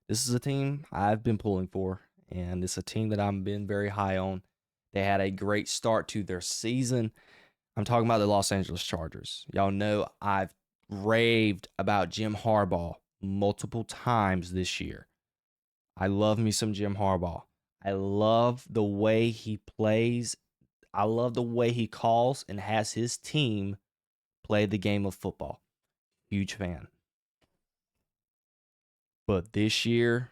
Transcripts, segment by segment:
This is a team I've been pulling for, and it's a team that I've been very high on. They had a great start to their season. I'm talking about the Los Angeles Chargers. Y'all know I've raved about Jim Harbaugh multiple times this year. I love me some Jim Harbaugh. I love the way he plays. I love the way he calls and has his team play the game of football. Huge fan. But this year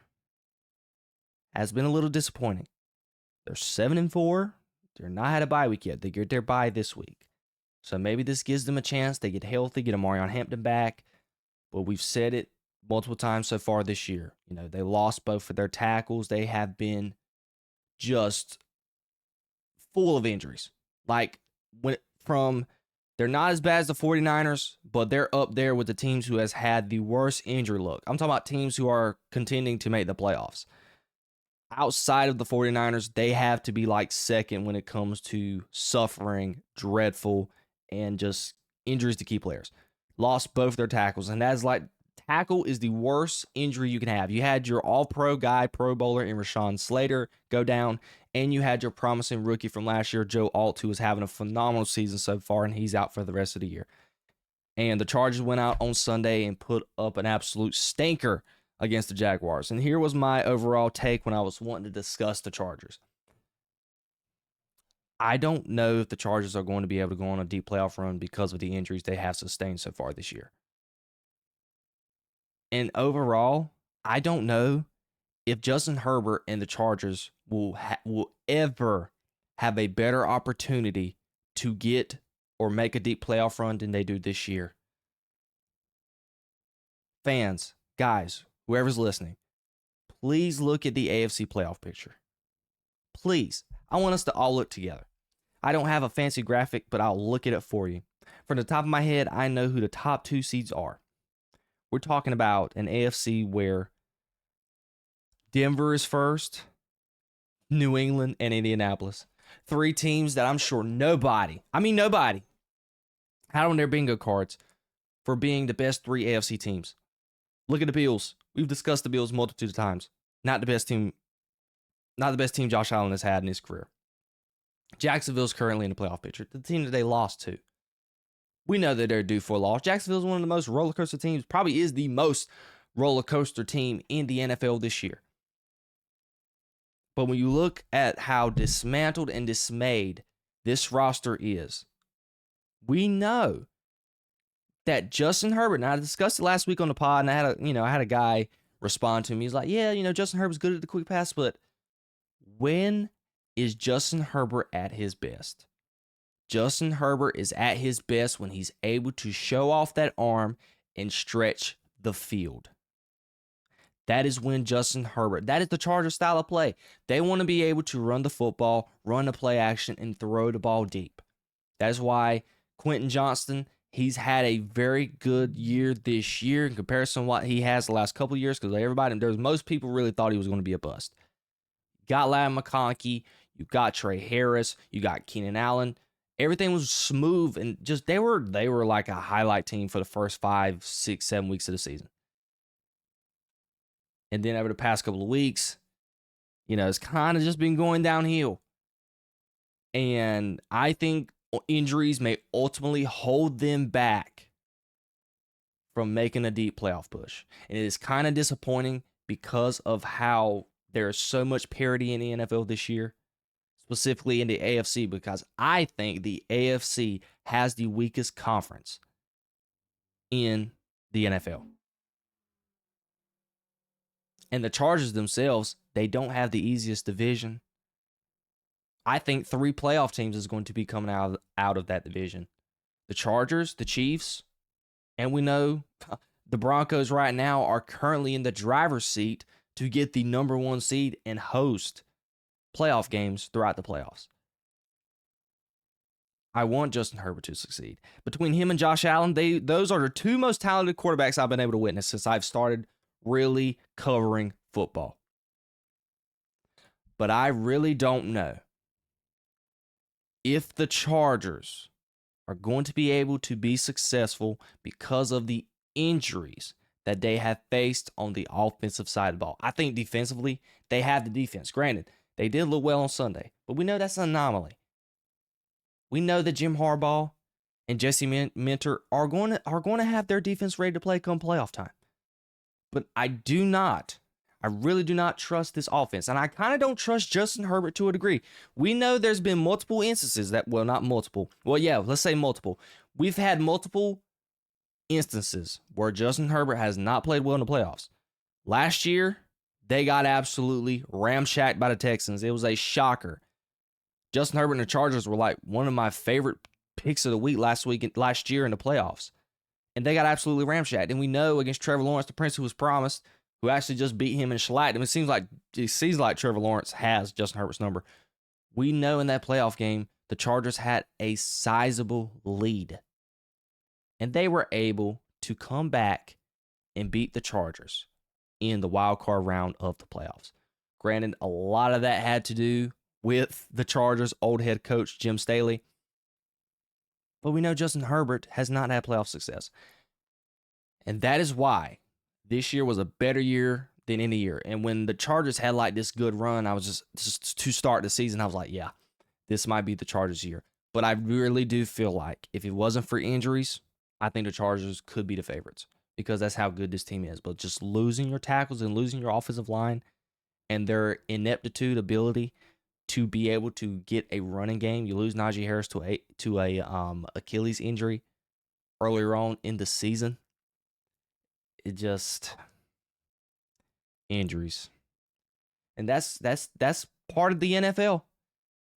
has been a little disappointing. They're 7-4. They're not had a bye week yet. They get their bye this week. So maybe this gives them a chance. They get healthy, get a Marion Hampton back. But we've said it multiple times so far this year. They lost both of their tackles. They have been just full of injuries. They're not as bad as the 49ers, but they're up there with the teams who has had the worst injury look. I'm talking about teams who are contending to make the playoffs. Outside of the 49ers, they have to be like second when it comes to suffering, dreadful, and just injuries to key players. Lost both their tackles, and that's tackle is the worst injury you can have. You had your all-pro guy, Pro Bowler in Rashawn Slater go down, and you had your promising rookie from last year, Joe Alt, who is having a phenomenal season so far, and he's out for the rest of the year. And the Chargers went out on Sunday and put up an absolute stinker against the Jaguars. And here was my overall take when I was wanting to discuss the Chargers. I don't know if the Chargers are going to be able to go on a deep playoff run because of the injuries they have sustained so far this year. And overall, I don't know if Justin Herbert and the Chargers will ever have a better opportunity to get or make a deep playoff run than they do this year. Fans, guys, whoever's listening, please look at the AFC playoff picture. Please. I want us to all look together. I don't have a fancy graphic, but I'll look at it for you. From the top of my head, I know who the top 2 seeds are. We're talking about an AFC where Denver is first, New England, and Indianapolis. 3 teams that I'm sure nobody had on their bingo cards for being the best 3 AFC teams. Look at the Bills. We've discussed the Bills multitude of times. Not the best team Josh Allen has had in his career. Jacksonville's currently in the playoff picture. The team that they lost to. We know that they're due for a loss. Jacksonville's one of the most roller coaster teams. Probably is the most roller coaster team in the NFL this year. But when you look at how dismantled and dismayed this roster is, we know that Justin Herbert, and I discussed it last week on the pod, and I had a guy respond to me. He's like, yeah, Justin Herbert's good at the quick pass, but when is Justin Herbert at his best? Justin Herbert is at his best when he's able to show off that arm and stretch the field. That is when Justin Herbert, that is the Chargers style of play. They want to be able to run the football, run the play action, and throw the ball deep. That's why Quentin Johnston, he's had a very good year this year in comparison to what he has the last couple of years, because most people really thought he was going to be a bust. You got Ladd McConkey, you got Trey Harris, you got Keenan Allen. Everything was smooth, and just they were like a highlight team for the first 5, 6, 7 weeks of the season. And then over the past couple of weeks, it's kind of just been going downhill. And I think injuries may ultimately hold them back from making a deep playoff push. And it is kind of disappointing because of how there's so much parity in the NFL this year, specifically in the AFC, because I think the AFC has the weakest conference in the NFL. And the Chargers themselves, they don't have the easiest division. I think 3 playoff teams is going to be coming out of that division. The Chargers, the Chiefs, and we know the Broncos right now are currently in the driver's seat to get the number 1 seed and host playoff games throughout the playoffs. I want Justin Herbert to succeed. Between him and Josh Allen, those are the 2 most talented quarterbacks I've been able to witness since I've started really covering football. But I really don't know if the Chargers are going to be able to be successful because of the injuries that they have faced on the offensive side of the ball. I think defensively, they have the defense. Granted, they did look well on Sunday, but we know that's an anomaly. We know that Jim Harbaugh and Jesse Minter are going to have their defense ready to play come playoff time. But I really do not trust this offense. And I kind of don't trust Justin Herbert to a degree. We know there's been multiple instances that, well, not multiple. Well, yeah, let's say multiple. We've had multiple instances where Justin Herbert has not played well in the playoffs. Last year, they got absolutely ramshacked by the Texans. It was a shocker. Justin Herbert and the Chargers were like one of my favorite picks of the week last year in the playoffs. And they got absolutely ramshacked. And we know against Trevor Lawrence, the prince who was promised, who actually just beat him and shellacked him. It seems like Trevor Lawrence has Justin Herbert's number. We know in that playoff game, the Chargers had a sizable lead. And they were able to come back and beat the Chargers in the wild card round of the playoffs. Granted, a lot of that had to do with the Chargers' old head coach, Jim Staley. But we know Justin Herbert has not had playoff success. And that is why this year was a better year than any year. And when the Chargers had like this good run, I was just to start the season, I was like, yeah, this might be the Chargers' year. But I really do feel like if it wasn't for injuries, I think the Chargers could be the favorites because that's how good this team is. But just losing your tackles and losing your offensive line and their ineptitude ability to be able to get a running game. You lose Najee Harris to a Achilles injury earlier on in the season. It just injuries. And that's part of the NFL.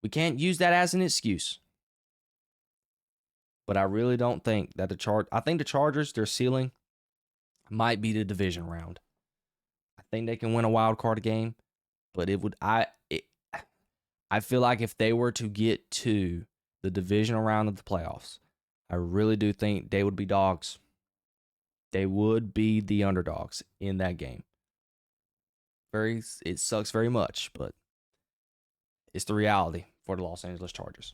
We can't use that as an excuse. But I really don't think that I think the Chargers, their ceiling might be the division round. I think they can win a wild card game, but I feel like if they were to get to the divisional round of the playoffs, I really do think they would be dogs. They would be the underdogs in that game. It sucks very much, but it's the reality for the Los Angeles Chargers.